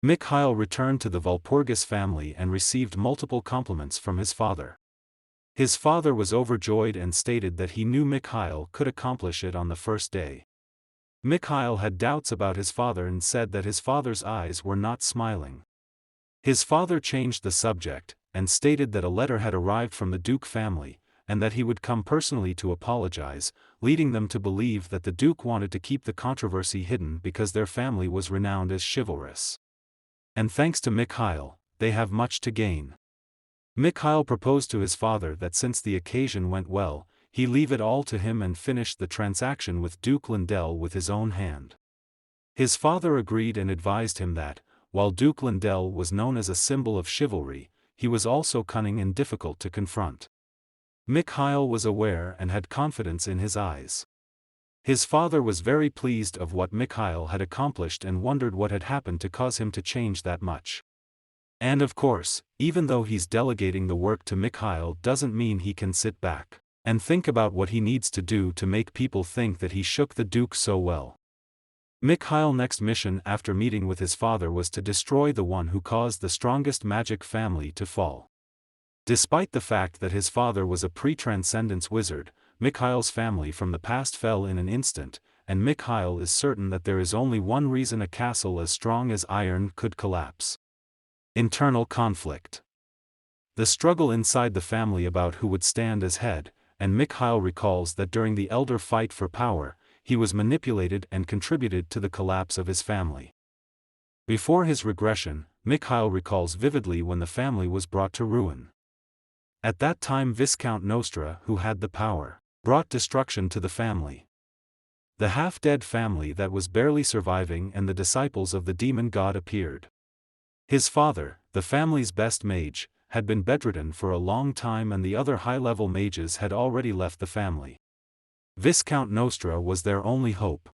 Mikhail returned to the Walpurgis family and received multiple compliments from his father. His father was overjoyed and stated that he knew Mikhail could accomplish it on the first day. Mikhail had doubts about his father and said that his father's eyes were not smiling. His father changed the subject, and stated that a letter had arrived from the Duke family, and that he would come personally to apologize, leading them to believe that the Duke wanted to keep the controversy hidden because their family was renowned as chivalrous. And thanks to Mikhail, they have much to gain. Mikhail proposed to his father that since the occasion went well, he leave it all to him and finished the transaction with Duke Lindell with his own hand. His father agreed and advised him that, while Duke Lindell was known as a symbol of chivalry, he was also cunning and difficult to confront. Mikhail was aware and had confidence in his eyes. His father was very pleased of what Mikhail had accomplished and wondered what had happened to cause him to change that much. And of course, even though he's delegating the work to Mikhail doesn't mean he can sit back and think about what he needs to do to make people think that he shook the Duke so well. Mikhail's next mission after meeting with his father was to destroy the one who caused the strongest magic family to fall. Despite the fact that his father was a pre-transcendence wizard, Mikhail's family from the past fell in an instant, and Mikhail is certain that there is only one reason a castle as strong as iron could collapse. Internal conflict. The struggle inside the family about who would stand as head, and Mikhail recalls that during the elder fight for power, he was manipulated and contributed to the collapse of his family. Before his regression, Mikhail recalls vividly when the family was brought to ruin. At that time Viscount Nostra, who had the power, brought destruction to the family. The half-dead family that was barely surviving and the disciples of the demon god appeared. His father, the family's best mage, had been bedridden for a long time and the other high-level mages had already left the family. Viscount Nostra was their only hope.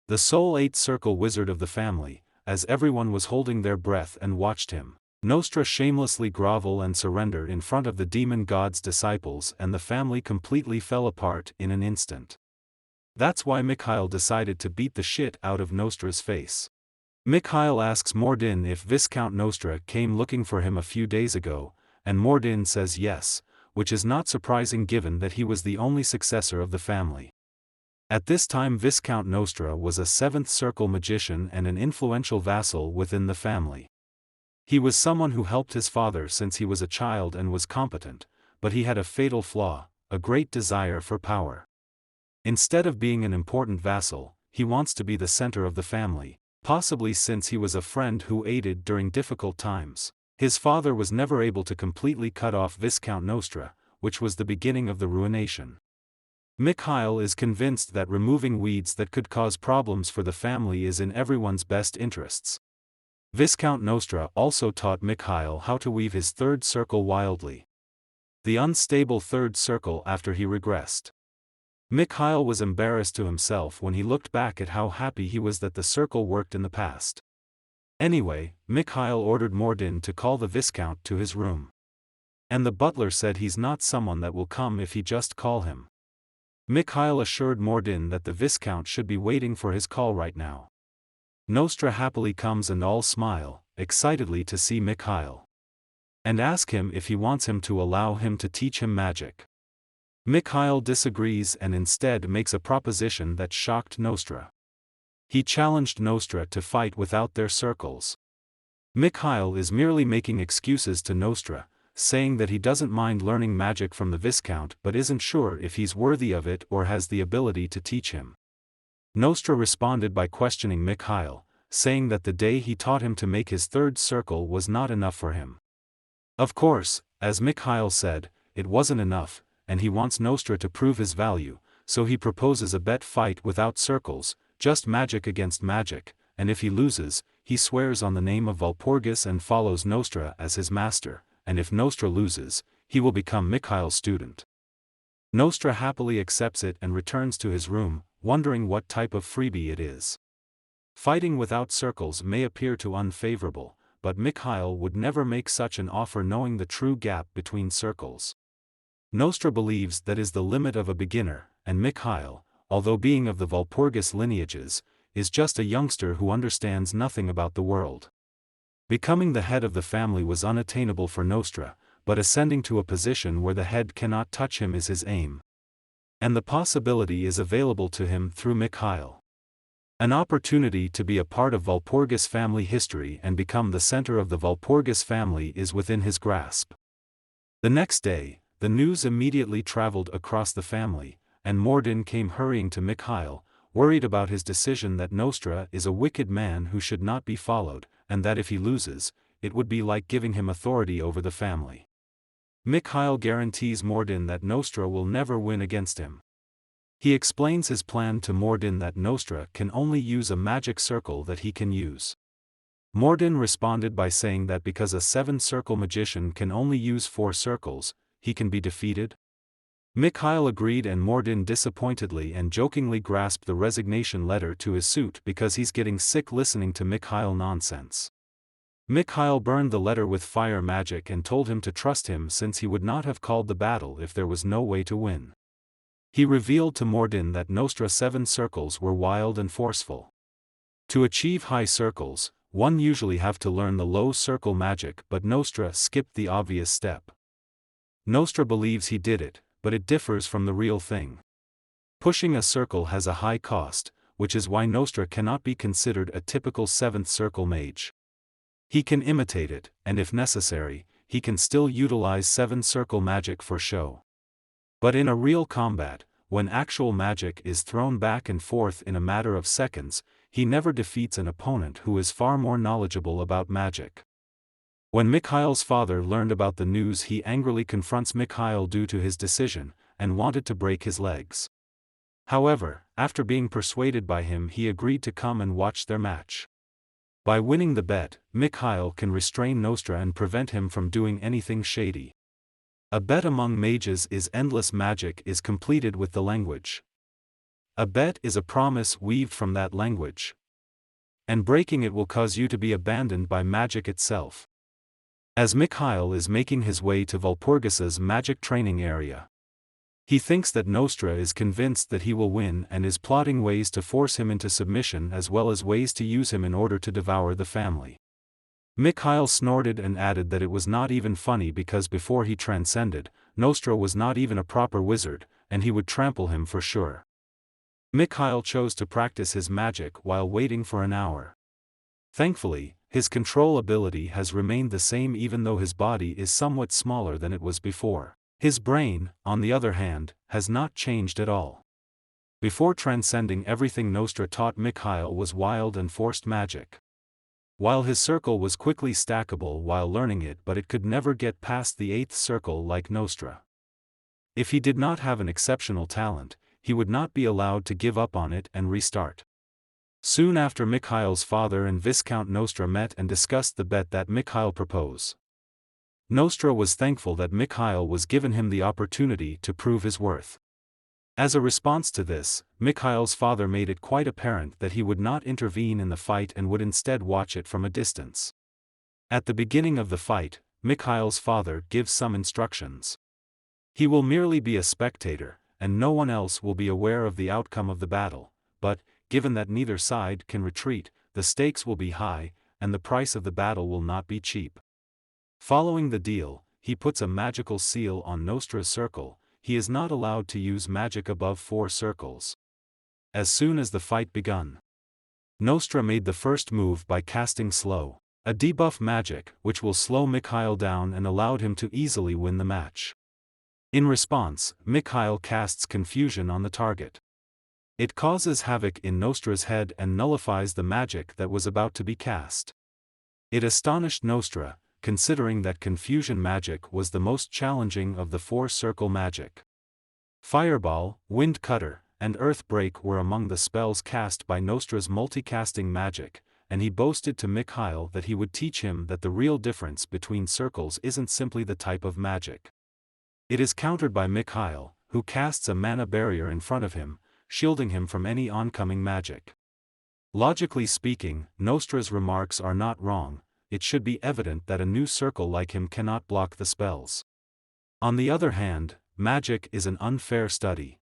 The sole eight-circle wizard of the family, as everyone was holding their breath and watched him, Nostra shamelessly grovel and surrender in front of the demon god's disciples and the family completely fell apart in an instant. That's why Mikhail decided to beat the shit out of Nostra's face. Mikhail asks Mordin if Viscount Nostra came looking for him a few days ago, and Mordin says yes, which is not surprising given that he was the only successor of the family. At this time Viscount Nostra was a seventh circle magician and an influential vassal within the family. He was someone who helped his father since he was a child and was competent, but he had a fatal flaw, a great desire for power. Instead of being an important vassal, he wants to be the center of the family. Possibly since he was a friend who aided during difficult times. His father was never able to completely cut off Viscount Nostra, which was the beginning of the ruination. Mikhail is convinced that removing weeds that could cause problems for the family is in everyone's best interests. Viscount Nostra also taught Mikhail how to weave his third circle wildly. The unstable third circle after he regressed. Mikhail was embarrassed to himself when he looked back at how happy he was that the circle worked in the past. Anyway, Mikhail ordered Mordin to call the Viscount to his room. And the butler said he's not someone that will come if he just call him. Mikhail assured Mordin that the Viscount should be waiting for his call right now. Nostra happily comes and all smile, excitedly to see Mikhail. And ask him if he wants him to allow him to teach him magic. Mikhail disagrees and instead makes a proposition that shocked Nostra. He challenged Nostra to fight without their circles. Mikhail is merely making excuses to Nostra, saying that he doesn't mind learning magic from the Viscount but isn't sure if he's worthy of it or has the ability to teach him. Nostra responded by questioning Mikhail, saying that the day he taught him to make his third circle was not enough for him. Of course, as Mikhail said, it wasn't enough, and he wants Nostra to prove his value, so he proposes a bet fight without circles, just magic against magic, and if he loses, he swears on the name of Walpurgis and follows Nostra as his master, and if Nostra loses, he will become Mikhail's student. Nostra happily accepts it and returns to his room, wondering what type of freebie it is. Fighting without circles may appear too unfavorable, but Mikhail would never make such an offer knowing the true gap between circles. Nostra believes that is the limit of a beginner, and Mikhail, although being of the Walpurgis lineages, is just a youngster who understands nothing about the world. Becoming the head of the family was unattainable for Nostra, but ascending to a position where the head cannot touch him is his aim. And the possibility is available to him through Mikhail. An opportunity to be a part of Walpurgis family history and become the center of the Walpurgis family is within his grasp. The next day, the news immediately traveled across the family, and Mordin came hurrying to Mikhail, worried about his decision that Nostra is a wicked man who should not be followed, and that if he loses, it would be like giving him authority over the family. Mikhail guarantees Mordin that Nostra will never win against him. He explains his plan to Mordin that Nostra can only use a magic circle that he can use. Mordin responded by saying that because a 7-circle magician can only use 4 circles, he can be defeated. Mikhail agreed, and Mordin disappointedly and jokingly grasped the resignation letter to his suit because he's getting sick listening to Mikhail nonsense. Mikhail burned the letter with fire magic and told him to trust him since he would not have called the battle if there was no way to win. He revealed to Mordin that Nostra's 7 circles were wild and forceful. To achieve high circles, one usually have to learn the low circle magic, but Nostra skipped the obvious step. Nostra believes he did it, but it differs from the real thing. Pushing a circle has a high cost, which is why Nostra cannot be considered a typical 7th circle mage. He can imitate it, and if necessary, he can still utilize 7-circle magic for show. But in a real combat, when actual magic is thrown back and forth in a matter of seconds, he never defeats an opponent who is far more knowledgeable about magic. When Mikhail's father learned about the news, he angrily confronts Mikhail due to his decision, and wanted to break his legs. However, after being persuaded by him, he agreed to come and watch their match. By winning the bet, Mikhail can restrain Nostra and prevent him from doing anything shady. A bet among mages is endless magic is completed with the language. A bet is a promise weaved from that language. And breaking it will cause you to be abandoned by magic itself. As Mikhail is making his way to Walpurgis's magic training area, he thinks that Nostra is convinced that he will win and is plotting ways to force him into submission as well as ways to use him in order to devour the family. Mikhail snorted and added that it was not even funny because before he transcended, Nostra was not even a proper wizard, and he would trample him for sure. Mikhail chose to practice his magic while waiting for an hour. Thankfully, his control ability has remained the same even though his body is somewhat smaller than it was before. His brain, on the other hand, has not changed at all. Before transcending, everything Nostra taught Mikhail was wild and forced magic. While his circle was quickly stackable while learning it, but it could never get past the 8th circle like Nostra. If he did not have an exceptional talent, he would not be allowed to give up on it and restart. Soon after, Mikhail's father and Viscount Nostra met and discussed the bet that Mikhail proposed. Nostra was thankful that Mikhail was given him the opportunity to prove his worth. As a response to this, Mikhail's father made it quite apparent that he would not intervene in the fight and would instead watch it from a distance. At the beginning of the fight, Mikhail's father gives some instructions. He will merely be a spectator, and no one else will be aware of the outcome of the battle, but, given that neither side can retreat, the stakes will be high, and the price of the battle will not be cheap. Following the deal, he puts a magical seal on Nostra's circle. He is not allowed to use magic above 4 circles. As soon as the fight begun, Nostra made the first move by casting Slow, a debuff magic which will slow Mikhail down and allowed him to easily win the match. In response, Mikhail casts Confusion on the target. It causes havoc in Nostra's head and nullifies the magic that was about to be cast. It astonished Nostra, considering that confusion magic was the most challenging of the 4-circle magic. Fireball, Wind Cutter, and Earth Break were among the spells cast by Nostra's multicasting magic, and he boasted to Mikhail that he would teach him that the real difference between circles isn't simply the type of magic. It is countered by Mikhail, who casts a mana barrier in front of him, shielding him from any oncoming magic. Logically speaking, Nostra's remarks are not wrong. It should be evident that a new circle like him cannot block the spells. On the other hand, magic is an unfair study.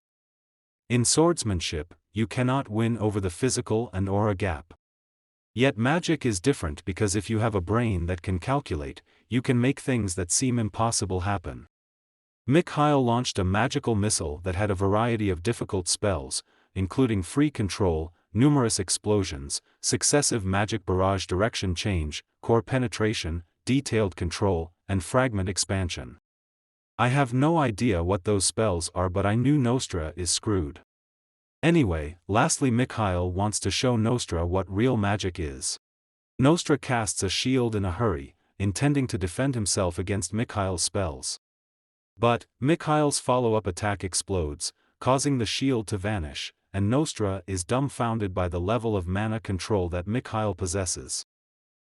In swordsmanship, you cannot win over the physical and aura gap. Yet magic is different because if you have a brain that can calculate, you can make things that seem impossible happen. Mikhail launched a magical missile that had a variety of difficult spells, including free control, numerous explosions, successive magic barrage direction change, core penetration, detailed control, and fragment expansion. I have no idea what those spells are, but I knew Nostra is screwed. Anyway, lastly Mikhail wants to show Nostra what real magic is. Nostra casts a shield in a hurry, intending to defend himself against Mikhail's spells. But, Mikhail's follow-up attack explodes, causing the shield to vanish, and Nostra is dumbfounded by the level of mana control that Mikhail possesses.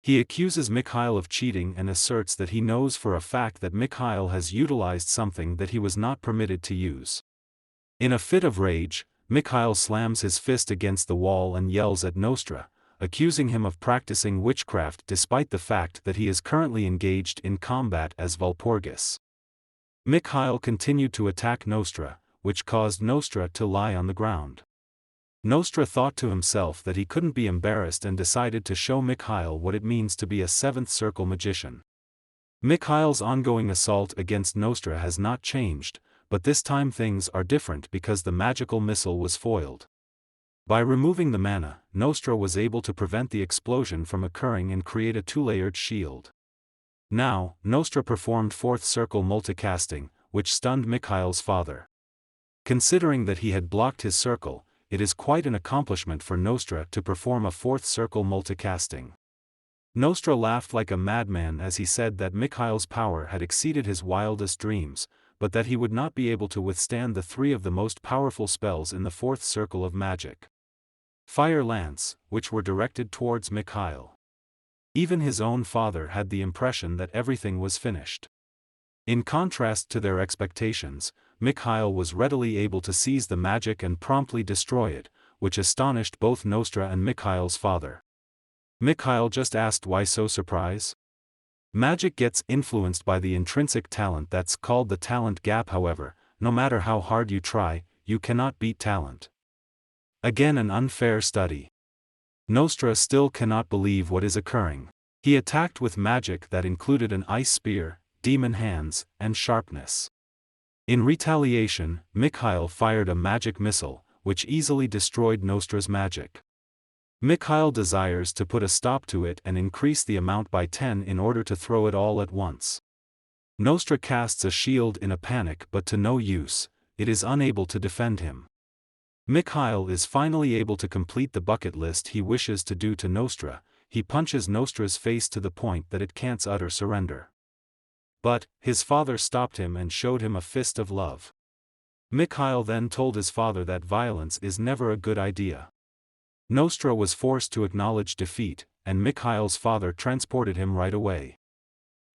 He accuses Mikhail of cheating and asserts that he knows for a fact that Mikhail has utilized something that he was not permitted to use. In a fit of rage, Mikhail slams his fist against the wall and yells at Nostra, accusing him of practicing witchcraft despite the fact that he is currently engaged in combat as Walpurgis. Mikhail continued to attack Nostra, which caused Nostra to lie on the ground. Nostra thought to himself that he couldn't be embarrassed and decided to show Mikhail what it means to be a seventh circle magician. Mikhail's ongoing assault against Nostra has not changed, but this time things are different because the magical missile was foiled. By removing the mana, Nostra was able to prevent the explosion from occurring and create a two-layered shield. Now, Nostra performed fourth circle multicasting, which stunned Mikhail's father. Considering that he had blocked his circle, it is quite an accomplishment for Nostra to perform a fourth circle multicasting. Nostra laughed like a madman as he said that Mikhail's power had exceeded his wildest dreams, but that he would not be able to withstand the three of the most powerful spells in the fourth circle of magic. Fire Lance, which were directed towards Mikhail. Even his own father had the impression that everything was finished. In contrast to their expectations, Mikhail was readily able to seize the magic and promptly destroy it, which astonished both Nostra and Mikhail's father. Mikhail just asked why so surprise? Magic gets influenced by the intrinsic talent that's called the talent gap. However, no matter how hard you try, you cannot beat talent. Again an unfair study. Nostra still cannot believe what is occurring. He attacked with magic that included an ice spear, demon hands, and sharpness. In retaliation, Mikhail fired a magic missile, which easily destroyed Nostra's magic. Mikhail desires to put a stop to it and increase the amount by 10 in order to throw it all at once. Nostra casts a shield in a panic, but to no use, it is unable to defend him. Mikhail is finally able to complete the bucket list he wishes to do to Nostra. He punches Nostra's face to the point that it can't utter surrender. But, his father stopped him and showed him a fist of love. Mikhail then told his father that violence is never a good idea. Nostra was forced to acknowledge defeat, and Mikhail's father transported him right away.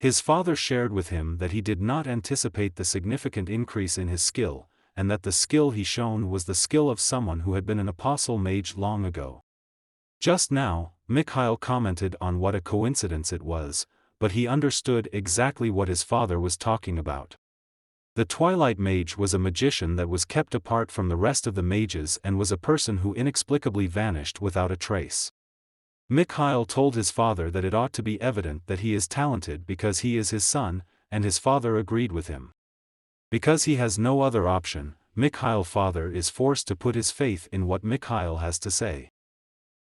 His father shared with him that he did not anticipate the significant increase in his skill, and that the skill he shown was the skill of someone who had been an apostle mage long ago. Just now, Mikhail commented on what a coincidence it was, but he understood exactly what his father was talking about. The Twilight Mage was a magician that was kept apart from the rest of the mages and was a person who inexplicably vanished without a trace. Mikhail told his father that it ought to be evident that he is talented because he is his son, and his father agreed with him. Because he has no other option, Mikhail's father is forced to put his faith in what Mikhail has to say.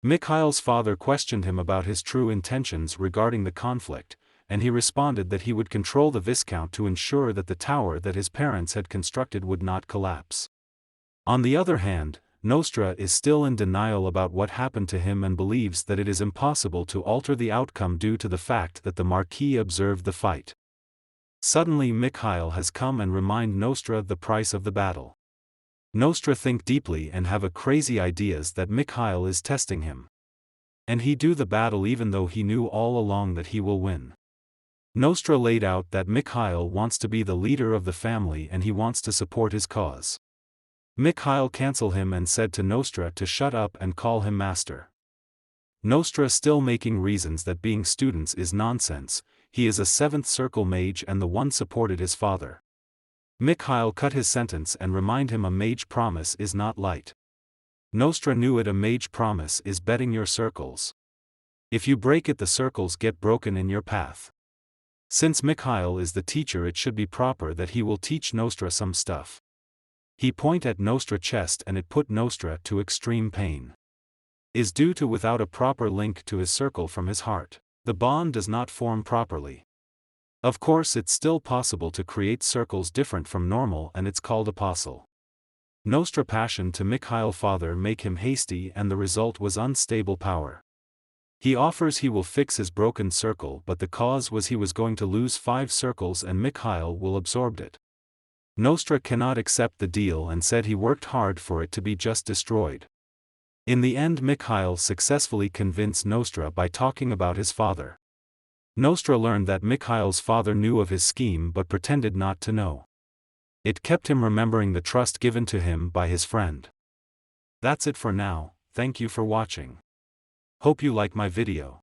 Mikhail's father questioned him about his true intentions regarding the conflict, and he responded that he would control the Viscount to ensure that the tower that his parents had constructed would not collapse. On the other hand, Nostra is still in denial about what happened to him and believes that it is impossible to alter the outcome due to the fact that the Marquis observed the fight. Suddenly Mikhail has come and remind Nostra the price of the battle. Nostra think deeply and have a crazy ideas that Mikhail is testing him. And he do the battle even though he knew all along that he will win. Nostra laid out that Mikhail wants to be the leader of the family and he wants to support his cause. Mikhail cancelled him and said to Nostra to shut up and call him master. Nostra still making reasons that being students is nonsense, he is a seventh circle mage and the one supported his father. Mikhail cut his sentence and remind him a mage promise is not light. Nostra knew it, a mage promise is betting your circles. If you break it, the circles get broken in your path. Since Mikhail is the teacher, it should be proper that he will teach Nostra some stuff. He point at Nostra chest and it put Nostra to extreme pain. Is due to without a proper link to his circle from his heart. The bond does not form properly. Of course it's still possible to create circles different from normal, and it's called apostle. Nostra passion to Mikhail father make him hasty, and the result was unstable power. He offers he will fix his broken circle, but the cause was he was going to lose 5 circles and Mikhail will absorb it. Nostra cannot accept the deal and said he worked hard for it to be just destroyed. In the end Mikhail successfully convinced Nostra by talking about his father. Nostra learned that Mikhail's father knew of his scheme but pretended not to know. It kept him remembering the trust given to him by his friend. That's it for now, thank you for watching. Hope you like my video.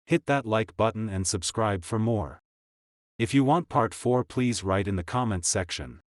Hit that like button and subscribe for more. If you want part 4, please write in the comments section.